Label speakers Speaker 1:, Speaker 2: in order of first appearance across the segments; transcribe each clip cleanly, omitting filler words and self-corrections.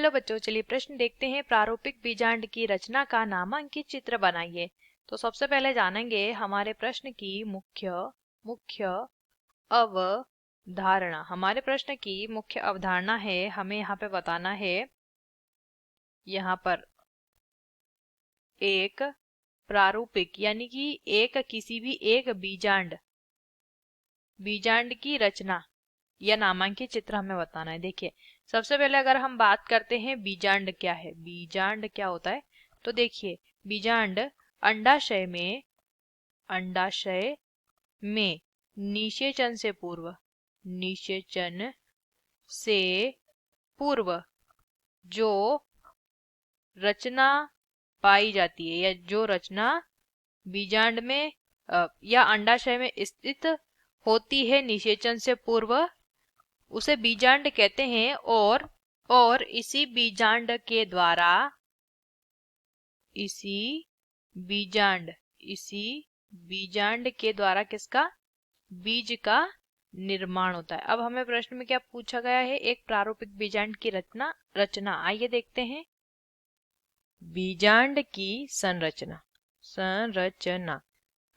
Speaker 1: Hello बच्चों, चलिए प्रश्न देखते हैं। प्रारूपिक बीजांड की रचना का नामांकित चित्र बनाइए। तो सबसे पहले जानेंगे हमारे प्रश्न की मुख्य मुख्य अवधारणा। हमारे प्रश्न की मुख्य अवधारणा है, हमें यहाँ पे बताना है, यहाँ पर एक प्रारूपिक यानी कि एक किसी भी एक बीजांड की रचना या नामांकित चित्र हमें बताना है। देखिए, सबसे पहले अगर हम बात करते हैं बीजांड क्या है, बीजांड क्या होता है, तो देखिए बीजांड अंडाशय में निषेचन से पूर्व जो रचना पाई जाती है या जो रचना बीजांड में या अंडाशय में स्थित होती है निषेचन से पूर्व, उसे बीजांड कहते हैं। और इसी बीजांड के द्वारा किसका, बीज का निर्माण होता है। अब हमें प्रश्न में क्या पूछा गया है, एक प्रारूपिक बीजांड की रचना। आइए देखते हैं। बीजांड की संरचना।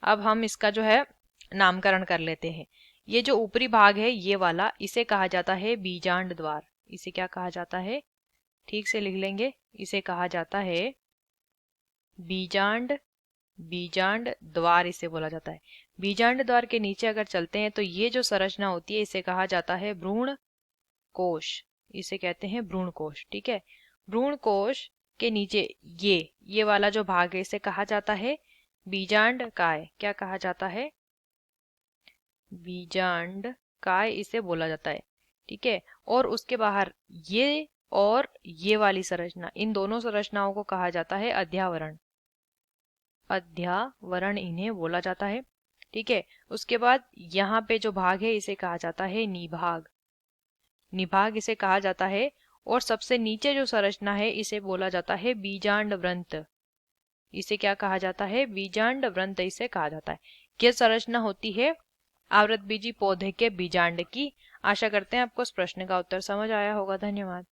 Speaker 1: अब हम इसका जो है नामकरण कर लेते हैं। ये जो ऊपरी भाग है ये वाला, इसे कहा जाता है बीजांड द्वार। इसे क्या कहा जाता है, ठीक से लिख लेंगे, इसे कहा जाता है बीजांड द्वार, इसे बोला जाता है। बीजांड द्वार के नीचे अगर चलते हैं तो ये जो संरचना होती है इसे कहा जाता है भ्रूण कोश। इसे कहते हैं भ्रूण कोश, ठीक है। भ्रूण कोश के नीचे ये वाला जो भाग है इसे कहा जाता है बीजांड काय। क्या कहा जाता है, बीजांड काय इसे बोला जाता है, ठीक है। और उसके बाहर ये और ये वाली संरचना, इन दोनों संरचनाओं को कहा जाता है अध्यावरण इन्हें बोला जाता है, ठीक है। उसके बाद यहाँ पे जो भाग है इसे कहा जाता है निभाग इसे कहा जाता है। और सबसे नीचे जो संरचना है इसे बोला जाता है बीजांड वृंत। इसे क्या कहा जाता है, बीजांड वृंत इसे कहा जाता है। यह संरचना होती है आवृतबीजी पौधे के बीजांड की। आशा करते हैं आपको इस प्रश्न का उत्तर समझ आया होगा। धन्यवाद।